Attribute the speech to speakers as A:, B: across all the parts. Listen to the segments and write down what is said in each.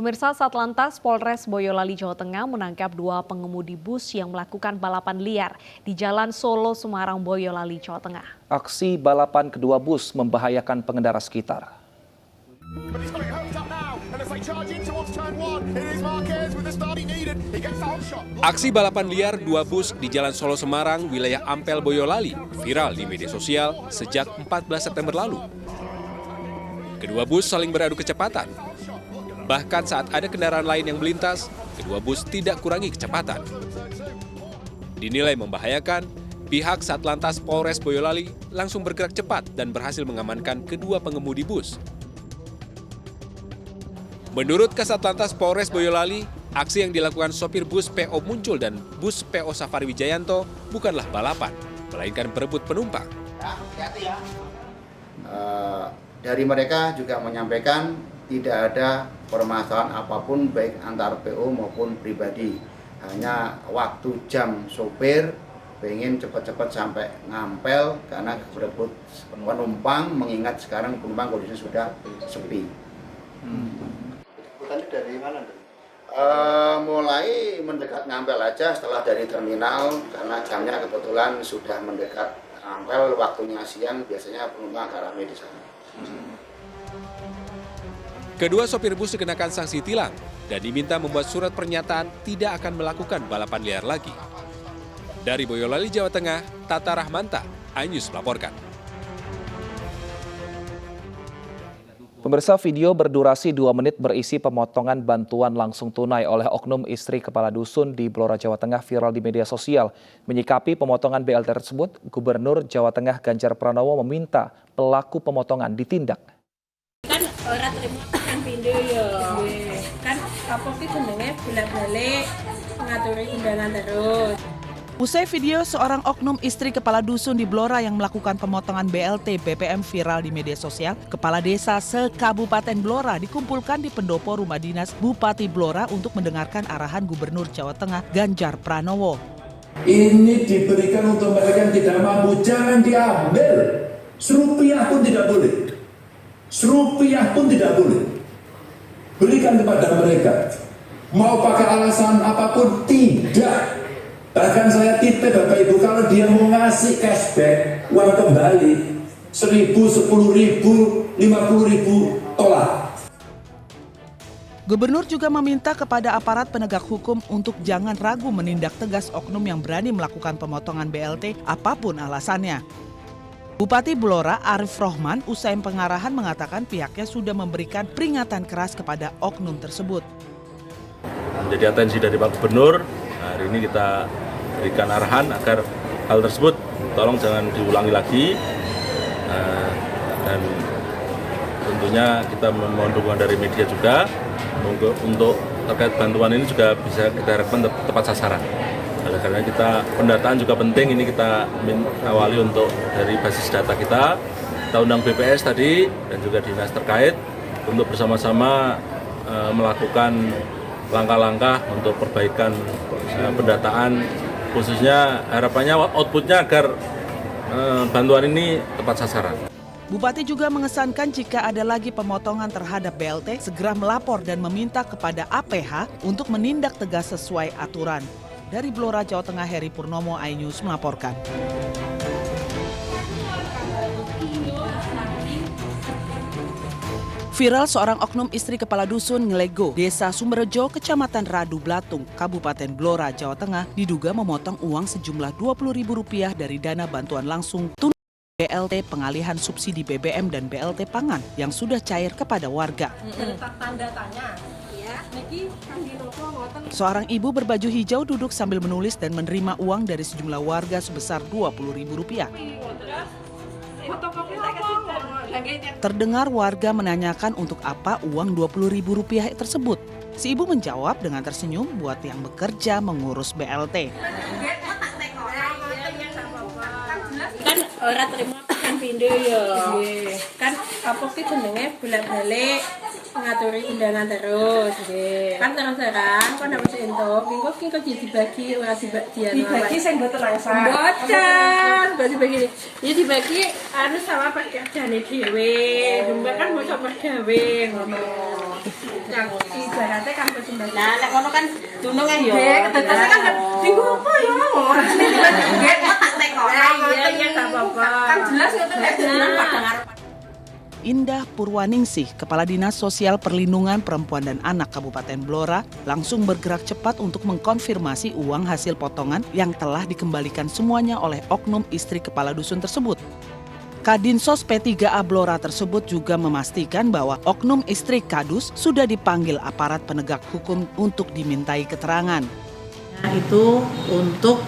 A: Pemirsa, Satlantas Polres Boyolali, Jawa Tengah menangkap 2 pengemudi bus yang melakukan balapan liar di Jalan Solo Semarang, Boyolali, Jawa Tengah.
B: Aksi balapan kedua bus membahayakan pengendara sekitar.
C: Aksi balapan liar 2 bus di Jalan Solo Semarang, wilayah Ampel, Boyolali, viral di media sosial sejak 14 September lalu. Kedua bus saling beradu kecepatan. Bahkan saat ada kendaraan lain yang melintas, kedua bus tidak kurangi kecepatan. Dinilai membahayakan, pihak Satlantas Polres Boyolali langsung bergerak cepat dan berhasil mengamankan kedua pengemudi bus. Menurut Kasatlantas Polres Boyolali, aksi yang dilakukan sopir bus PO Muncul dan bus PO Safari Wijayanto bukanlah balapan, melainkan berebut penumpang.
D: Dari mereka juga menyampaikan tidak ada permasalahan apapun baik antar PO maupun pribadi. Hanya waktu jam sopir pengen cepat-cepat sampai Ngampel karena berebut penumpang, mengingat sekarang penumpang kondisinya sudah sepi. Dari mana? Mulai mendekat Ngampel aja setelah dari terminal, karena jamnya kebetulan sudah mendekat Ngampel, waktunya siang biasanya penumpang agak ramai di sana.
C: Kedua sopir bus dikenakan sanksi tilang dan diminta membuat surat pernyataan tidak akan melakukan balapan liar lagi. Dari Boyolali, Jawa Tengah, Tata Rahmanta, iNews melaporkan.
B: Pemirsa, video berdurasi 2 menit berisi pemotongan bantuan langsung tunai oleh oknum istri kepala dusun di Blora, Jawa Tengah viral di media sosial. Menyikapi pemotongan BLT tersebut, Gubernur Jawa Tengah Ganjar Pranowo meminta pelaku pemotongan ditindak.
E: Kan ora terima kan pindo ya. Kan apa ki jenenge bolak-balik ngaturi undangan terus.
F: Usai video seorang oknum istri kepala dusun di Blora yang melakukan pemotongan BLT BBM viral di media sosial, Kepala Desa se-Kabupaten Blora dikumpulkan di pendopo rumah dinas Bupati Blora untuk mendengarkan arahan Gubernur Jawa Tengah Ganjar Pranowo.
G: Ini diberikan untuk mereka yang tidak mampu, jangan diambil. Serupiah pun tidak boleh. Serupiah pun tidak boleh. Berikan kepada mereka. Mau pakai alasan apapun, tidak. Bahkan saya titip Bapak Ibu, kalau dia mau ngasih cashback, uang kembali, 1.000, 10.000, 50.000, tolak.
F: Gubernur juga meminta kepada aparat penegak hukum untuk jangan ragu menindak tegas oknum yang berani melakukan pemotongan BLT apapun alasannya. Bupati Blora Arif Rohman usai pengarahan mengatakan pihaknya sudah memberikan peringatan keras kepada oknum tersebut.
H: Jadi atensi dari Pak Gubernur, hari ini kita berikan arahan agar hal tersebut tolong jangan diulangi lagi, dan tentunya kita memohon dukungan dari media juga untuk terkait bantuan ini juga bisa kita harapkan tepat sasaran. Oleh karena kita pendataan juga penting, ini kita awali untuk dari basis data kita undang BPS tadi dan juga dinas terkait untuk bersama-sama melakukan langkah-langkah untuk perbaikan pendataan, khususnya harapannya outputnya agar bantuan ini tepat sasaran.
F: Bupati juga mengesankan jika ada lagi pemotongan terhadap BLT, segera melapor dan meminta kepada APH untuk menindak tegas sesuai aturan. Dari Blora, Jawa Tengah, Heri Purnomo, iNews melaporkan. Viral seorang oknum istri kepala dusun Ngelego, Desa Sumberjo, Kecamatan Radu Blatung, Kabupaten Blora, Jawa Tengah, diduga memotong uang sejumlah Rp20.000 dari dana bantuan langsung tunai BLT pengalihan subsidi BBM dan BLT pangan yang sudah cair kepada warga.
E: Tanda tanya.
F: Seorang ibu berbaju hijau duduk sambil menulis dan menerima uang dari sejumlah warga sebesar Rp20.000. Terdengar warga menanyakan untuk apa uang Rp20.000 tersebut. Si ibu menjawab dengan tersenyum buat yang bekerja mengurus BLT.
E: Kan ora terima kan pindo ya. Kan apa ki jenenge bolak-balik ngaturi undangan terus nggih. Kan terang-terang kon harus entuk, engko ki kok dibagi ora dibagi sing mboten langsung. Mboten. dibagi. Ya dibagi anu sama pekerjaane dhewe. Mbak kan mau coba gawe ngono. Yang ibaratnya kan sembah.
I: Nah, nek ngono kan dununge yo.
E: Tetep kan minggu apa ya? Nggih, tak tekok. Iya, gak apa-apa. Kan jelas ngoten nek padang arep.
F: Indah Purwaningsih, Kepala Dinas Sosial Perlindungan Perempuan dan Anak Kabupaten Blora, langsung bergerak cepat untuk mengkonfirmasi uang hasil potongan yang telah dikembalikan semuanya oleh oknum istri kepala dusun tersebut. Kadinsos P3A Blora tersebut juga memastikan bahwa oknum istri Kadus sudah dipanggil aparat penegak hukum untuk dimintai keterangan.
J: Nah, itu untuk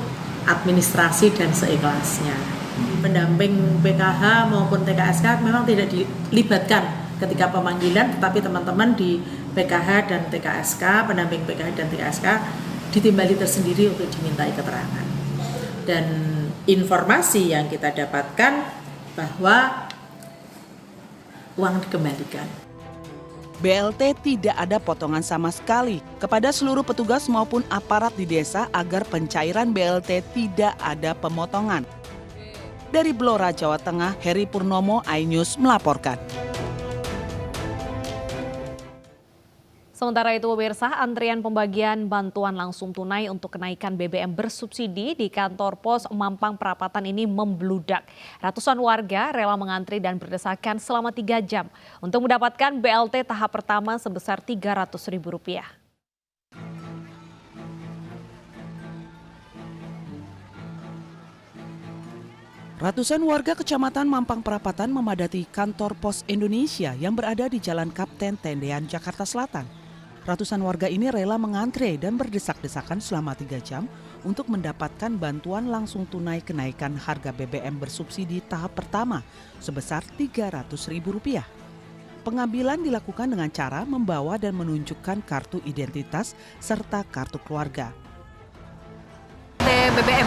J: administrasi dan seikhlasnya. Pendamping PKH maupun TKSK memang tidak dilibatkan ketika pemanggilan, tetapi teman-teman di PKH dan TKSK, pendamping PKH dan TKSK ditimbali tersendiri untuk dimintai keterangan. Dan informasi yang kita dapatkan bahwa uang dikembalikan.
F: BLT tidak ada potongan sama sekali kepada seluruh petugas maupun aparat di desa agar pencairan BLT tidak ada pemotongan. Dari Blora, Jawa Tengah, Heri Purnomo, iNews melaporkan.
A: Sementara itu pemirsa, antrian pembagian bantuan langsung tunai untuk kenaikan BBM bersubsidi di kantor pos Mampang Perapatan ini membludak. Ratusan warga rela mengantri dan berdesakan selama 3 jam untuk mendapatkan BLT tahap pertama sebesar Rp300.000.
F: Ratusan warga Kecamatan Mampang Perapatan memadati kantor Pos Indonesia yang berada di Jalan Kapten Tendean, Jakarta Selatan. Ratusan warga ini rela mengantre dan berdesak-desakan selama 3 jam untuk mendapatkan bantuan langsung tunai kenaikan harga BBM bersubsidi tahap pertama sebesar Rp300.000. Pengambilan dilakukan dengan cara membawa dan menunjukkan kartu identitas serta kartu keluarga.
K: BBM.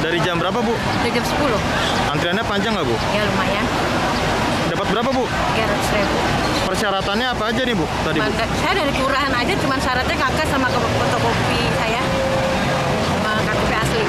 L: Dari jam berapa, Bu?
K: Dari jam 10.
L: Antriannya panjang nggak, Bu?
K: Ya lumayan.
L: Dapat berapa, Bu?
K: Rp300.000.
L: Persyaratannya apa aja nih, Bu? Tadi, Bu?
K: Saya dari kelurahan aja, cuma syaratnya kakak sama fotokopi saya, sama KTP asli.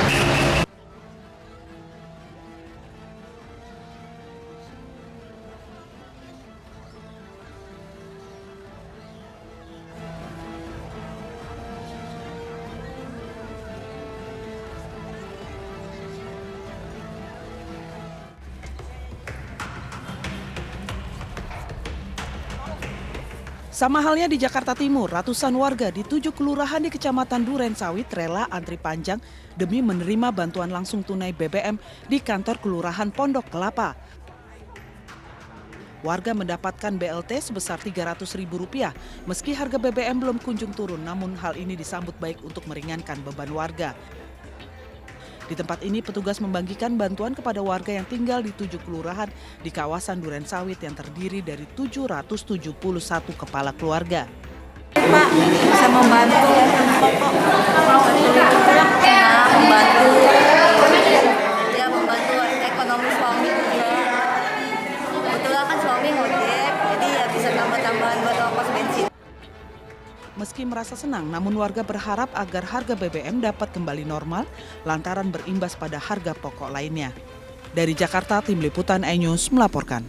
F: Sama halnya di Jakarta Timur, ratusan warga di 7 kelurahan di Kecamatan Durensawit rela antri panjang demi menerima bantuan langsung tunai BBM di kantor Kelurahan Pondok Kelapa. Warga mendapatkan BLT sebesar Rp300.000 meski harga BBM belum kunjung turun, namun hal ini disambut baik untuk meringankan beban warga. Di tempat ini petugas membagikan bantuan kepada warga yang tinggal di 7 kelurahan di kawasan Durensawit yang terdiri dari 771 kepala keluarga.
I: Pak, bisa membantu membantu ekonomi suami juga. Kebetulan kan suami ngojek, jadi ya bisa tambah-tambahan buat ongkos bensin.
F: Meski merasa senang, namun warga berharap agar harga BBM dapat kembali normal lantaran berimbas pada harga pokok lainnya. Dari Jakarta, Tim Liputan iNews melaporkan.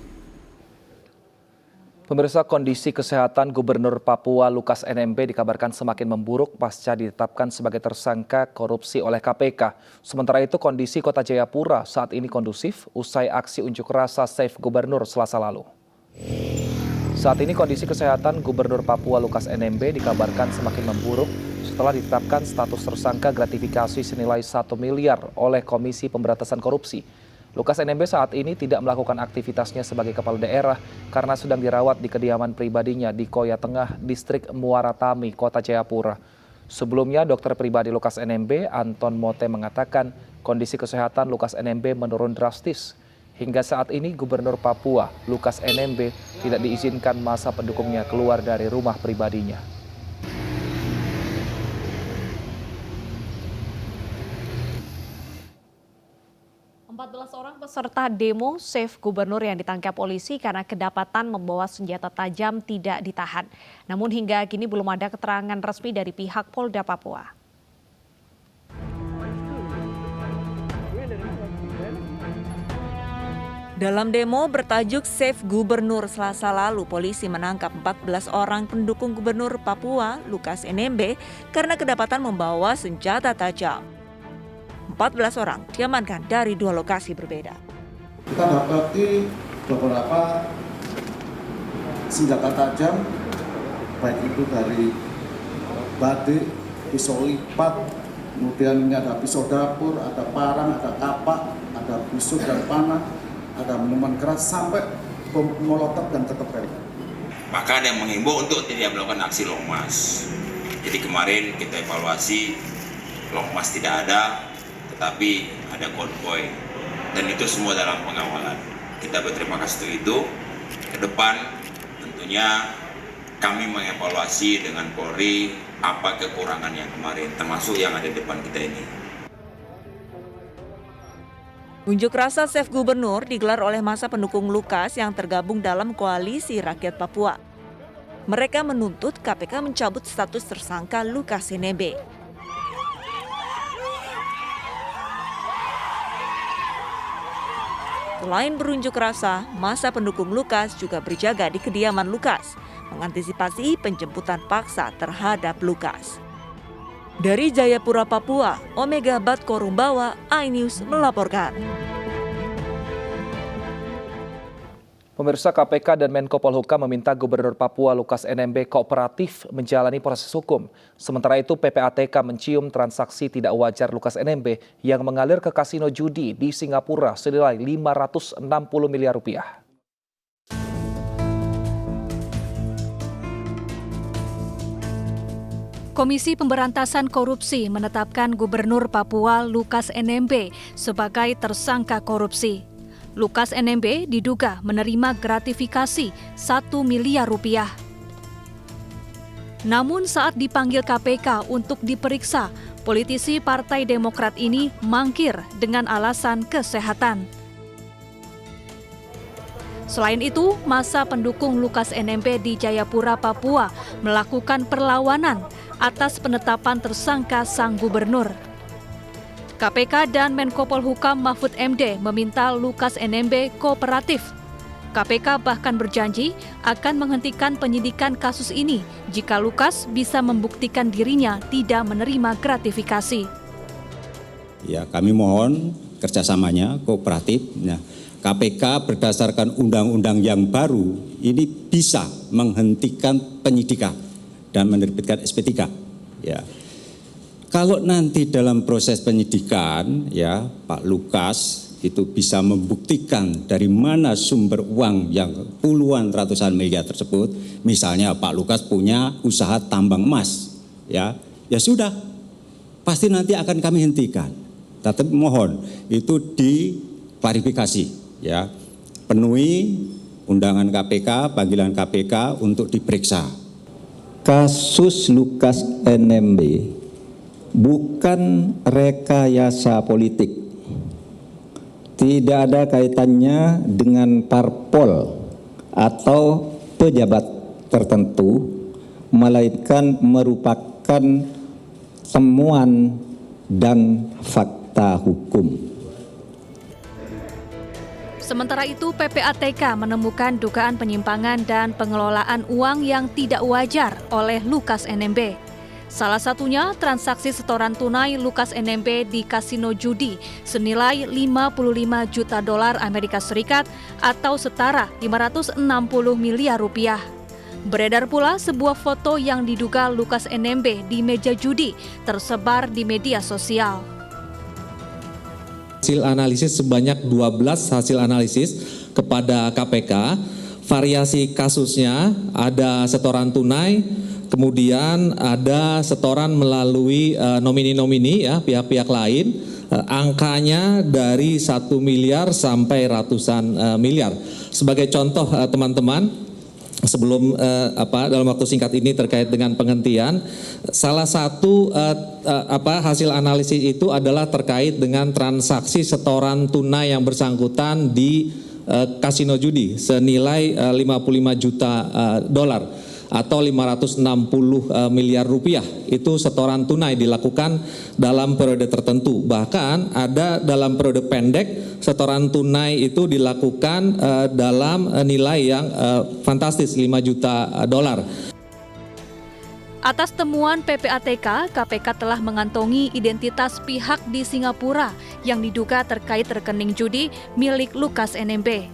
B: Pemirsa, kondisi kesehatan Gubernur Papua Lukas NMB dikabarkan semakin memburuk pasca ditetapkan sebagai tersangka korupsi oleh KPK. Sementara itu kondisi Kota Jayapura saat ini kondusif usai aksi unjuk rasa Save Gubernur Selasa lalu. Saat ini kondisi kesehatan Gubernur Papua Lukas NMB dikabarkan semakin memburuk setelah ditetapkan status tersangka gratifikasi senilai 1 miliar oleh Komisi Pemberantasan Korupsi. Lukas NMB saat ini tidak melakukan aktivitasnya sebagai kepala daerah karena sedang dirawat di kediaman pribadinya di Koya Tengah, Distrik Muara Tami, Kota Jayapura. Sebelumnya, dokter pribadi Lukas NMB, Anton Mote, mengatakan kondisi kesehatan Lukas NMB menurun drastis. Hingga saat ini Gubernur Papua Lukas NMB tidak diizinkan masa pendukungnya keluar dari rumah pribadinya.
A: 14 orang peserta demo Save Gubernur yang ditangkap polisi karena kedapatan membawa senjata tajam tidak ditahan. Namun hingga kini belum ada keterangan resmi dari pihak Polda Papua.
M: Dalam demo bertajuk Save Gubernur Selasa lalu, polisi menangkap 14 orang pendukung Gubernur Papua Lukas NMB karena kedapatan membawa senjata tajam. 14 orang diamankan dari 2 lokasi berbeda.
N: Kita dapati beberapa senjata tajam, baik itu dari badik, pisau lipat, kemudian ini ada pisau dapur, ada parang, ada kapak, ada busuk dan panah, ada minuman keras, sampai bom molotov dan ketepel.
O: Maka ada yang menghimbau untuk tidak melakukan aksi long march. Jadi kemarin kita evaluasi, long march tidak ada, tetapi ada konvoy. Dan itu semua dalam pengawalan. Kita berterima kasih untuk itu. Ke depan tentunya kami mengevaluasi dengan Polri apa kekurangan yang kemarin, termasuk yang ada di depan kita ini.
M: Unjuk rasa Save Gubernur digelar oleh massa pendukung Lukas yang tergabung dalam Koalisi Rakyat Papua. Mereka menuntut KPK mencabut status tersangka Lukas NMB. Selain berunjuk rasa, massa pendukung Lukas juga berjaga di kediaman Lukas, mengantisipasi penjemputan paksa terhadap Lukas. Dari Jayapura, Papua, Omega Bat Korumbawa, iNews melaporkan.
B: Pemirsa, KPK dan Menko Polhukam meminta Gubernur Papua Lukas NMB kooperatif menjalani proses hukum. Sementara itu PPATK mencium transaksi tidak wajar Lukas NMB yang mengalir ke kasino judi di Singapura senilai 560 miliar rupiah.
P: Komisi Pemberantasan Korupsi menetapkan Gubernur Papua Lukas NMB sebagai tersangka korupsi. Lukas NMB diduga menerima gratifikasi 1 miliar rupiah. Namun saat dipanggil KPK untuk diperiksa, politisi Partai Demokrat ini mangkir dengan alasan kesehatan. Selain itu, massa pendukung Lukas NMB di Jayapura, Papua melakukan perlawanan atas penetapan tersangka sang gubernur. KPK dan Menko Polhukam Mahfud MD meminta Lukas NMB kooperatif. KPK bahkan berjanji akan menghentikan penyidikan kasus ini jika Lukas bisa membuktikan dirinya tidak menerima gratifikasi.
Q: Ya, kami mohon kerjasamanya kooperatif. Nah, KPK berdasarkan undang-undang yang baru ini bisa menghentikan penyidikan dan menerbitkan SP3. Ya. Kalau nanti dalam proses penyidikan ya Pak Lukas itu bisa membuktikan dari mana sumber uang yang puluhan ratusan miliar tersebut, misalnya Pak Lukas punya usaha tambang emas, ya sudah, pasti nanti akan kami hentikan. Tapi mohon itu diklarifikasi, ya penuhi undangan KPK, panggilan KPK untuk diperiksa.
R: Kasus Lukas NMB bukan rekayasa politik, tidak ada kaitannya dengan parpol atau pejabat tertentu, melainkan merupakan temuan dan fakta hukum.
P: Sementara itu, PPATK menemukan dugaan penyimpangan dan pengelolaan uang yang tidak wajar oleh Lukas NMB. Salah satunya transaksi setoran tunai Lukas NMB di kasino judi senilai 55 juta dolar Amerika Serikat atau setara 560 miliar rupiah. Beredar pula sebuah foto yang diduga Lukas NMB di meja judi tersebar di media sosial.
S: Hasil analisis sebanyak 12 hasil analisis kepada KPK, variasi kasusnya ada setoran tunai, kemudian ada setoran melalui nomini-nomini ya pihak-pihak lain, angkanya dari 1 miliar sampai ratusan miliar. Sebagai contoh teman-teman, sebelum dalam waktu singkat ini terkait dengan penghentian, salah satu hasil analisis itu adalah terkait dengan transaksi setoran tunai yang bersangkutan di kasino judi senilai 55 juta dolar. atau 560 miliar rupiah. Itu setoran tunai dilakukan dalam periode tertentu. Bahkan ada dalam periode pendek setoran tunai itu dilakukan dalam nilai yang fantastis, 5 juta dolar.
P: Atas temuan PPATK, KPK telah mengantongi identitas pihak di Singapura yang diduga terkait rekening judi milik Lukas NMB.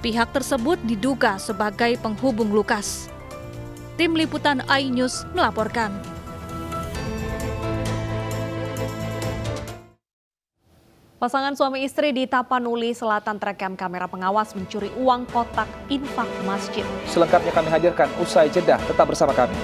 P: Pihak tersebut diduga sebagai penghubung Lukas. Tim Liputan iNews melaporkan.
A: Pasangan suami istri di Tapanuli Selatan terekam kamera pengawas mencuri uang kotak infak masjid.
B: Selengkapnya kami hadirkan usai jeda, tetap bersama kami.